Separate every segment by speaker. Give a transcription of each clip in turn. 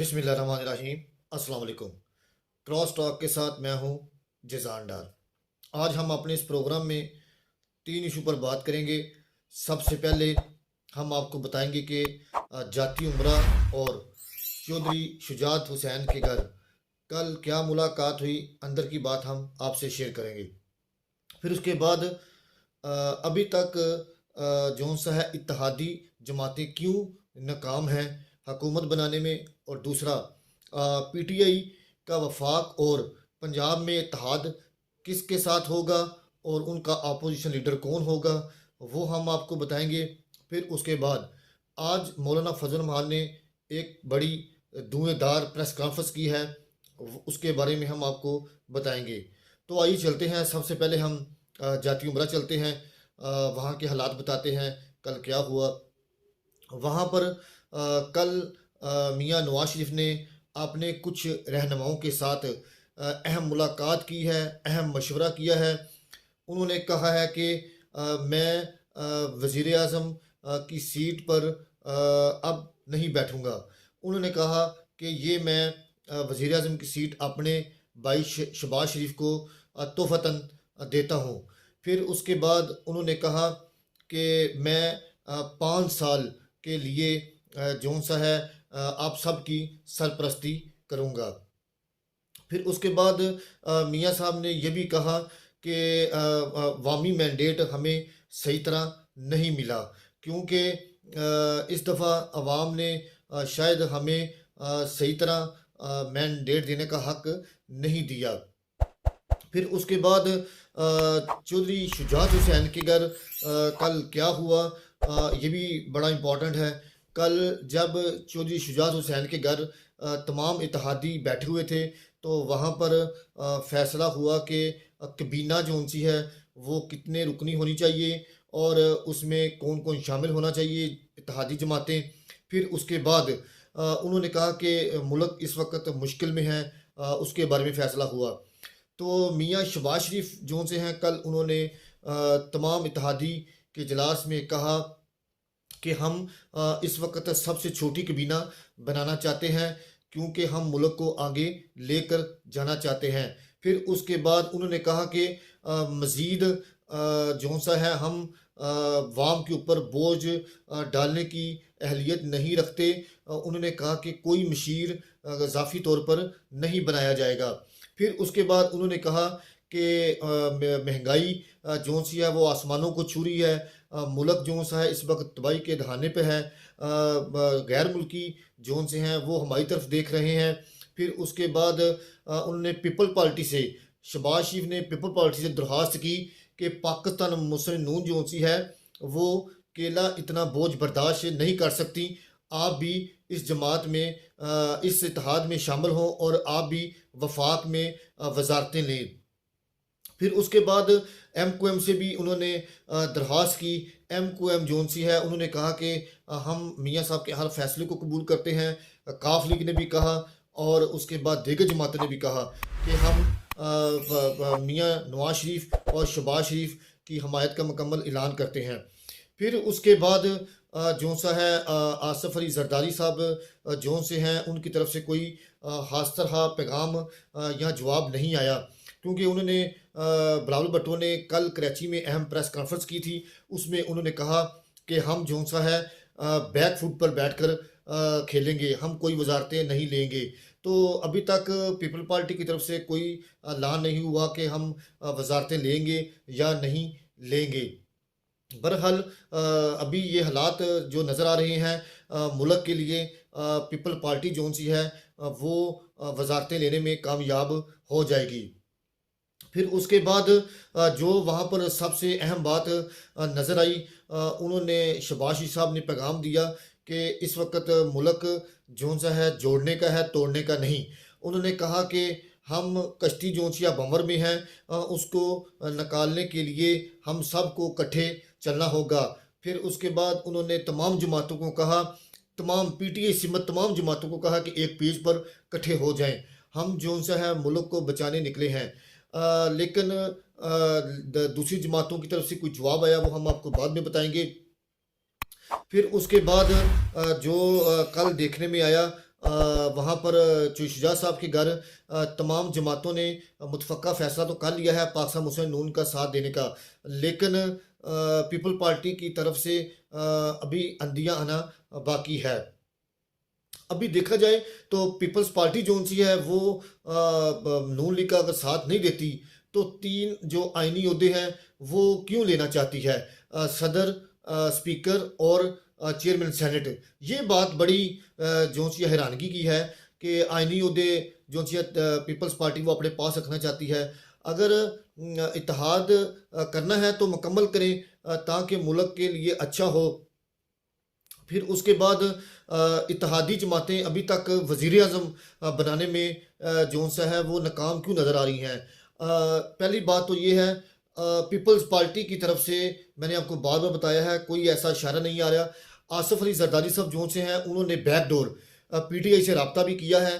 Speaker 1: बिस्मिल्लाहिर्रहमानिर्रहीम। अस्सलाम वालेकुम। क्रॉस टॉक के साथ मैं हूँ जज़ान डार। आज हम अपने इस प्रोग्राम में 3 इशू पर बात करेंगे। सबसे पहले हम आपको बताएंगे कि जाती उमरा और चौधरी शुजात हुसैन के घर कल क्या मुलाकात हुई, अंदर की बात हम आपसे शेयर करेंगे। फिर उसके बाद अभी तक जौन सा है इत्तेहादी जमातें क्यों नाकाम हैं हुकूमत बनाने में, और दूसरा पीटीआई का वफाक और पंजाब में इत्तेहाद किसके साथ होगा और उनका अपोजिशन लीडर कौन होगा, वो हम आपको बताएंगे। फिर उसके बाद आज मौलाना फजल मान ने एक बड़ी धुएंधार प्रेस कॉन्फ्रेंस की है, उसके बारे में हम आपको बताएंगे। तो आइए चलते हैं। सबसे पहले हम जाती उमरा चलते हैं, वहाँ के हालात बताते हैं कल क्या हुआ वहाँ पर। कल मियां नवाज शरीफ ने अपने कुछ रहनुमाओं के साथ अहम मुलाकात की है, अहम मशवरा किया है। उन्होंने कहा है कि मैं वज़ीर आज़म की सीट पर अब नहीं बैठूंगा। उन्होंने कहा कि ये मैं वज़ीर आज़म की सीट अपने भाई शहबाज शरीफ को तोहफ़तन देता हूँ। फिर उसके बाद उन्होंने कहा कि मैं 5 साल के लिए जौन सा है आप सब की सरपरस्ती करूँगा। फिर उसके बाद मियाँ साहब ने यह भी कहा कि वामी मैंडेट हमें सही तरह नहीं मिला, क्योंकि इस दफ़ा अवाम ने शायद हमें सही तरह मैंडेट देने का हक नहीं दिया। फिर उसके बाद चौधरी शुजात हुसैन के घर कल क्या हुआ, ये भी बड़ा इम्पोर्टेंट है। कल जब चौधरी शुजात हुसैन के घर तमाम इत्तेहादी बैठे हुए थे, तो वहाँ पर फैसला हुआ कि कबीना जो सी है वो कितने रुकनी होनी चाहिए और उसमें कौन कौन शामिल होना चाहिए, इत्तेहादी जमातें। फिर उसके बाद उन्होंने कहा कि मुल्क इस वक्त मुश्किल में है, उसके बारे में फ़ैसला हुआ। तो मियाँ शहबाज शरीफ जो से हैं, कल उन्होंने तमाम इत्तेहादी के इजलास में कहा कि हम इस वक्त सबसे छोटी कबीना बनाना चाहते हैं, क्योंकि हम मुल्क को आगे लेकर जाना चाहते हैं। फिर उसके बाद उन्होंने कहा कि मज़ीद जो सा है हम वाम के ऊपर बोझ डालने की अहलियत नहीं रखते। उन्होंने कहा कि कोई मशीर इजाफी तौर पर नहीं बनाया जाएगा। फिर उसके बाद उन्होंने कहा कि महंगाई जो सी है वो आसमानों को छू रही है, मुल्क जो सा है इस वक्त तबाही के दहाने पे है, गैर मुल्की जोन से हैं वो हमारी तरफ देख रहे हैं। फिर उसके बाद उन्होंने पीपल पार्टी से, शहबाज शरीफ ने पीपल पार्टी से दरख्वास्त की कि पाकिस्तान मुस्लिम नून जो सी है वो अकेला इतना बोझ बर्दाश्त नहीं कर सकती, आप भी इस जमात में इस इत्तेहाद में शामिल हों और आप भी वफाक में वजारतें लें। फिर उसके बाद एम क्यू एम से भी उन्होंने दरख्वास्त की। एम क्यू एम जोन सी है उन्होंने कहा कि हम मियाँ साहब के हर फैसले को कबूल करते हैं। काफ लीग ने भी कहा और उसके बाद दीगर जमातों ने भी कहा कि हम मियाँ नवाज शरीफ और शहबाज शरीफ की हमायत का मुकम्मल ऐलान करते हैं। फिर उसके बाद जो सा है आसफ अली जरदारी साहब जो से हैं, उनकी तरफ से कोई खास तरह पैगाम या जवाब नहीं आया, क्योंकि उन्होंने बिलावल भुट्टो ने कल कराची में अहम प्रेस कॉन्फ्रेंस की थी। उसमें उन्होंने कहा कि हम जो सा है बैक फुट पर बैठकर खेलेंगे, हम कोई वजारतें नहीं लेंगे। तो अभी तक पीपल पार्टी की तरफ से कोई ऐलान नहीं हुआ कि हम वजारतें लेंगे या नहीं लेंगे। बहरहाल अभी ये हालात जो नज़र आ रहे हैं मुल्क के लिए, पीपल पार्टी जो सी है वो वजारतें लेने में कामयाब हो जाएगी। फिर उसके बाद जो वहाँ पर सबसे अहम बात नज़र आई, उन्होंने शहबाज शरीफ साहब ने पैगाम दिया कि इस वक्त मुल्क जो सा है जोड़ने का है, तोड़ने का नहीं। उन्होंने कहा कि हम कश्ती जो सी अब भंवर में है, उसको निकालने के लिए हम सब को इकट्ठे चलना होगा। फिर उसके बाद उन्होंने तमाम जमातों को कहा, तमाम पीटीआई सिमत तमाम जमातों को कहा कि एक पेज पर इकट्ठे हो जाएं, हम जो सा है मुल्क को बचाने निकले हैं। लेकिन दूसरी जमातों की तरफ से कुछ जवाब आया, वो हम आपको बाद में बताएंगे। फिर उसके बाद जो कल देखने में आया, वहाँ पर चौधरी शुजात साहब के घर तमाम जमातों ने मुतफ़क़ा फ़ैसला तो कर लिया है पाकिस्तान मुस्लिम नून का साथ देने का, लेकिन पीपल पार्टी की तरफ से अभी अंदियाँ आना बाकी है। अभी देखा जाए तो पीपल्स पार्टी जो सी है वो नून लीग का अगर साथ नहीं देती तो 3 जो आईनी ओहदे हैं वो क्यों लेना चाहती है, सदर, स्पीकर और चेयरमैन सेनेट। ये बात बड़ी जो सी हैरानगी की है कि आईनी ओहदे जो सी पीपल्स पार्टी वो अपने पास रखना चाहती है। अगर इत्तेहाद करना है तो मुकम्मल करें ताकि मुल्क के लिए अच्छा हो। फिर उसके बाद इत्तेहादी जमातें अभी तक वज़ीर आज़म बनाने में जो सा है वो नाकाम क्यों नज़र आ रही हैं। पहली बात तो ये है, पीपल्स पार्टी की तरफ से मैंने आपको बार बार बताया है कोई ऐसा इशारा नहीं आ रहा। आसिफ अली जरदारी साहब जो से हैं उन्होंने बैकडोर पीटीआई से रब्ता भी किया है।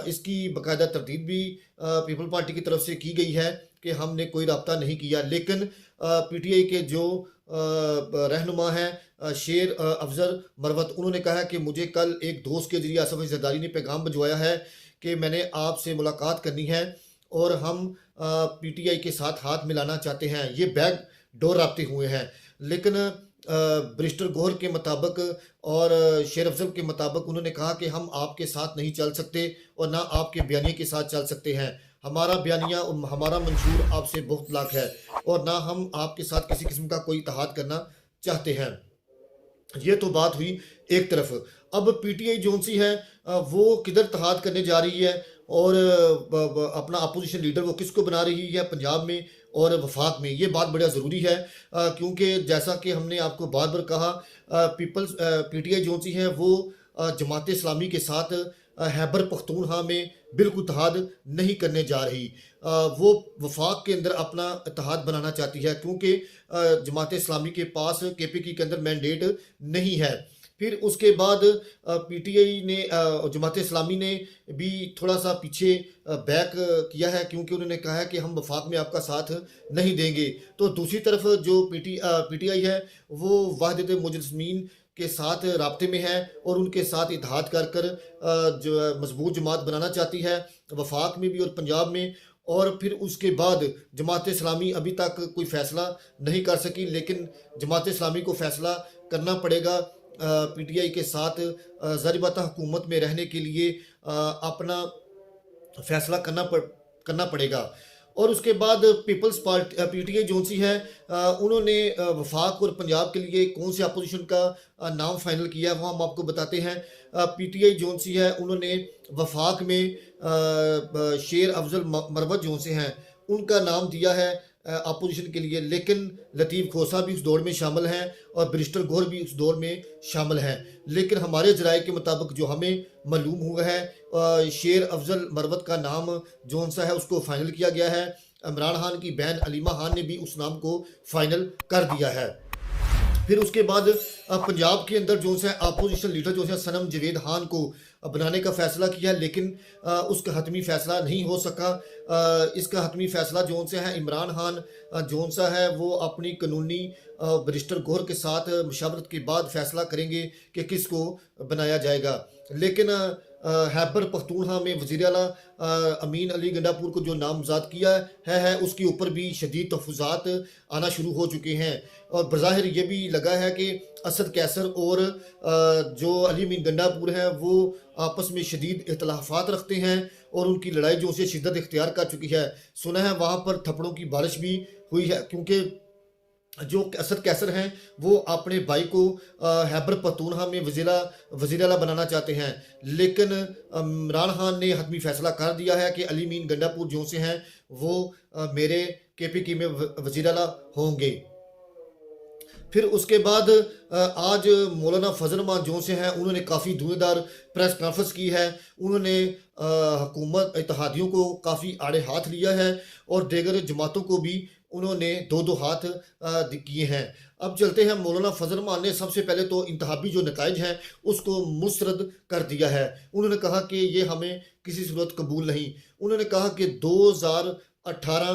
Speaker 1: इसकी बाकायदा तरतीब भी पीपल पार्टी की तरफ से की गई है कि हमने कोई रब्ता नहीं किया, लेकिन पीटीआई के जो रहनुमा हैं शेर अफजल मरवत, उन्होंने कहा कि मुझे कल एक दोस्त के जरिए आसिफ अली जरदारी ने पैगाम भिजवाया है कि मैंने आपसे मुलाकात करनी है और हम पीटीआई के साथ हाथ मिलाना चाहते हैं। ये बैग डोर रब्ते हुए हैं, लेकिन बैरिस्टर गोहर के मुताबिक और शेर अफजल के मुताबिक उन्होंने कहा कि हम आपके साथ नहीं चल सकते और ना आपके बयानिए के साथ चल सकते हैं। हमारा बयानिया और हमारा मंशूर आपसे बहुत लाख है और ना हम आपके साथ किसी किस्म का कोई इत्तेहाद करना चाहते हैं। ये तो बात हुई एक तरफ। अब पीटीआई जोन सी है वो किधर इत्तेहाद करने जा रही है और अपना अपोजिशन लीडर वो किसको बना रही है पंजाब में और वफाक में, ये बात बड़ा ज़रूरी है क्योंकि जैसा कि हमने आपको बार बार कहा पीपल्स पीटीआई जोन सी है वो जमात इस्लामी के साथ खैबर पख्तूनख्वा में बिल्कुल इत्तेहाद नहीं करने जा रही। वो वफाक के अंदर अपना इत्तेहाद बनाना चाहती है क्योंकि जमात इस्लामी के पास केपीके के अंदर मैंडेट नहीं है। फिर उसके बाद पीटीआई ने जमात इस्लामी ने भी थोड़ा सा पीछे बैक किया है क्योंकि उन्होंने कहा है कि हम वफाक में आपका साथ नहीं देंगे। तो दूसरी तरफ जो पीटीआई है वो वहदत मुजरिमीन के साथ राब्ते में है और उनके साथ इत्तेहाद कर कर जो मजबूत जमात बनाना चाहती है वफाक में भी और पंजाब में। और फिर उसके बाद जमात इस्लामी अभी तक कोई फ़ैसला नहीं कर सकी, लेकिन जमात इस्लामी को फ़ैसला करना पड़ेगा पीटीआई के साथ ज़ाहिर-ए-बात हुकूमत में रहने के लिए अपना फ़ैसला करना पड़ेगा। और उसके बाद पीपल्स पार्टी पीटीआई जो सी है उन्होंने वफाक और पंजाब के लिए कौन से अपोजिशन का नाम फाइनल किया है वो हम आपको बताते हैं। पीटीआई जो सी है उन्होंने वफाक में शेर अफजल मरवत जो से हैं उनका नाम दिया है अपोजिशन के लिए, लेकिन लतीफ़ खोसा भी उस दौड़ में शामिल हैं और बैरिस्टर गोहर भी उस दौड़ में शामिल हैं। लेकिन हमारे ज़राए के मुताबिक जो हमें मालूम हुआ है शेर अफजल मरवत का नाम जौन सा है उसको फ़ाइनल किया गया है। इमरान खान की बहन अलीमा खान ने भी उस नाम को फ़ाइनल कर दिया है। फिर उसके बाद पंजाब के अंदर जो है अपोजिशन लीडर जो है सनम जवेद खान को बनाने का फ़ैसला किया, लेकिन उसका हतमी फ़ैसला नहीं हो सका। इसका हतमी फ़ैसला जोन से है इमरान खान जोन सा है वो अपनी कानूनी बैरिस्टर गोहर के साथ मशावरत के बाद फ़ैसला करेंगे कि किसको बनाया जाएगा। लेकिन खैबर पख्तूनख्वा में वज़ीर आला अमीन अली गंडापुर को जो नामज़द किया है उसके ऊपर भी शदीद तहफ़्फ़ुज़ात आना शुरू हो चुके हैं और बज़ाहिर ये भी लगा है कि असद कैसर और जो अली अमीन गंडापुर हैं वो आपस में शदीद इख्तिलाफ़ात रखते हैं और उनकी लड़ाई जो से शिद्दत इख्तियार कर चुकी है। सुना है वहाँ पर थप्पड़ों की बारिश भी हुई है क्योंकि जो असद कैसर हैं वो अपने भाई को खैबर पख्तूनख्वा में वज़ीर आला बनाना चाहते हैं, लेकिन इमरान खान ने हतमी फ़ैसला कर दिया है कि अली अमीन गंडापुर जो से हैं वो मेरे केपीके में वज़ीर आला होंगे। फिर उसके बाद आज मौलाना फजल रहमान जो से हैं उन्होंने काफ़ी धुआंधार प्रेस कॉन्फ्रेंस की है। उन्होंने हुकूमत इत्तेहादियों को काफ़ी आड़े हाथ लिया है और दीगर जमातों को भी उन्होंने दो दो हाथ किए हैं। अब चलते हैं, मौलाना फजल रहमान ने सबसे पहले तो इंतखाबी जो नताइज हैं उसको मुस्तरद कर दिया है। उन्होंने कहा कि ये हमें किसी सूरत कबूल नहीं। उन्होंने कहा कि 2018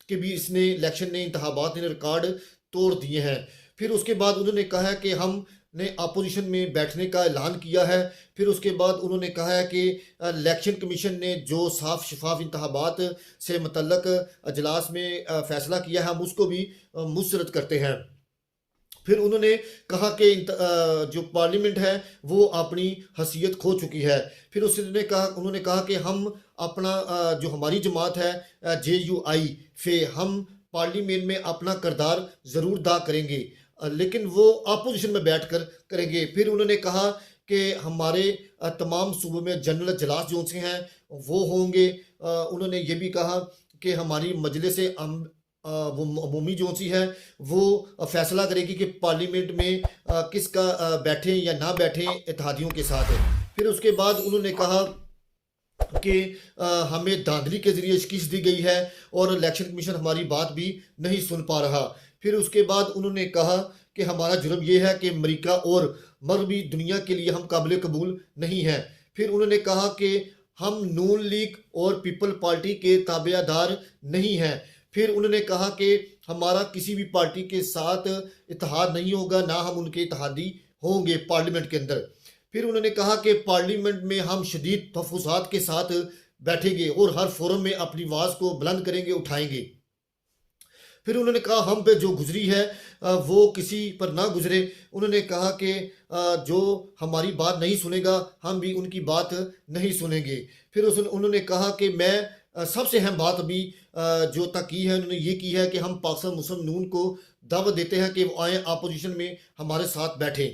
Speaker 1: के भी इसने इलेक्शन ने इंतखाबात ने रिकॉर्ड तोड़ दिए हैं। फिर उसके बाद उन्होंने कहा है कि हम ने अपोजिशन में बैठने का ऐलान किया है। फिर उसके बाद उन्होंने कहा है कि इलेक्शन कमीशन ने जो साफ शफाफ इंतखाबात से मुतल्लक अजलास में फ़ैसला किया है हम उसको भी मुस्तरद करते हैं। फिर उन्होंने कहा कि जो पार्लियामेंट है वो अपनी हैसियत खो चुकी है। फिर उन्होंने कहा कि हम अपना जो हमारी जमात है JUI फे हम पार्लियामेंट में अपना किरदार ज़रूर अदा करेंगे, लेकिन वो अपोजिशन में बैठकर करेंगे। फिर उन्होंने कहा कि हमारे तमाम सूबों में जनरल इजलास जो से हैं वो होंगे। उन्होंने ये भी कहा कि हमारी मजलिस वो अमूमी जो सी है वो फैसला करेगी कि पार्लियामेंट में किसका बैठें या ना बैठें इत्तेहादियों के साथ। फिर उसके बाद उन्होंने कहा कि हमें धांधली के ज़रिए शिकस्त दी गई है और इलेक्शन कमीशन हमारी बात भी नहीं सुन पा रहा। फिर उसके बाद उन्होंने कहा कि हमारा जुर्म ये है कि अमेरिका और मगरबी दुनिया के लिए हम काबिल कबूल नहीं हैं। फिर उन्होंने कहा कि हम नून लीग और पीपल पार्टी के ताबेदार नहीं हैं। फिर उन्होंने कहा कि हमारा किसी भी पार्टी के साथ इत्तेहाद नहीं होगा, ना हम उनके इत्तेहादी होंगे पार्लियामेंट के अंदर। फिर उन्होंने कहा कि पार्लियामेंट में हम शदीद तहफ़्फ़ुज़ात के साथ बैठेंगे और हर फोरम में अपनी आवाज़ को बुलंद करेंगे, उठाएंगे। फिर उन्होंने कहा हम पे जो गुजरी है वो किसी पर ना गुजरे। उन्होंने कहा कि जो हमारी बात नहीं सुनेगा हम भी उनकी बात नहीं सुनेंगे। फिर उन्होंने कहा कि मैं सबसे अहम बात अभी जो तक की है उन्होंने ये की है कि हम पाकिस्तान मुस्लिम नून को दावत देते हैं कि वो आए अपोजिशन में हमारे साथ बैठें।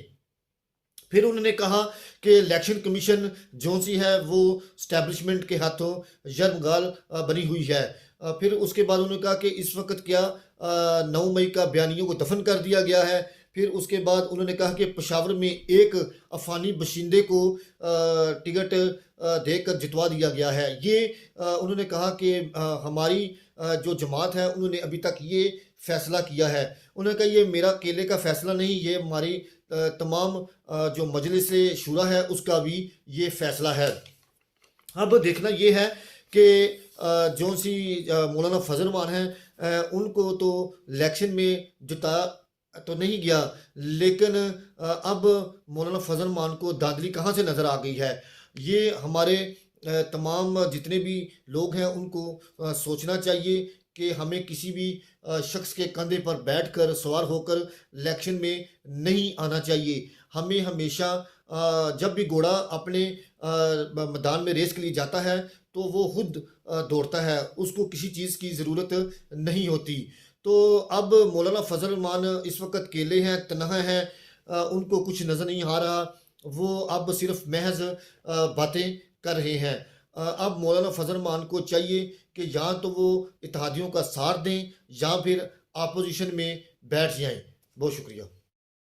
Speaker 1: फिर उन्होंने कहा कि इलेक्शन कमीशन जो सी है वो स्टैब्लिशमेंट के हाथों यरमगाल बनी हुई है। फिर उसके बाद उन्होंने कहा कि इस वक्त क्या 9 मई का बयानियों को दफन कर दिया गया है। फिर उसके बाद उन्होंने कहा कि पेशावर में एक अफगानी बशिंदे को टिकट देकर जितवा दिया गया है। ये उन्होंने कहा कि हमारी जो जमात है उन्होंने अभी तक ये फैसला किया है। उन्होंने कहा ये मेरा अकेले का फैसला नहीं, ये हमारी तमाम जो मजलिस शूरा है उसका भी ये फैसला है। अब देखना ये है कि जो सी मौलाना फजल रहमान हैं उनको तो इलेक्शन में जिता तो नहीं गया, लेकिन अब मौलाना फजल रहमान को धांधली कहाँ से नज़र आ गई है। ये हमारे तमाम जितने भी लोग हैं उनको सोचना चाहिए कि हमें किसी भी शख्स के कंधे पर बैठकर सवार होकर इलेक्शन में नहीं आना चाहिए। हमें हमेशा जब भी घोड़ा अपने मैदान में रेस के लिए जाता है तो वो खुद दौड़ता है, उसको किसी चीज़ की ज़रूरत नहीं होती। तो अब मौलाना फजल रहमान इस वक्त अकेले हैं, तन्हा हैं, उनको कुछ नज़र नहीं आ रहा, वो अब सिर्फ महज बातें कर रहे हैं। अब मौलाना फजल रहमान को चाहिए कि या तो वो इत्तेहादियों का साथ दें या फिर अपोजिशन में बैठ जाएं। बहुत शुक्रिया।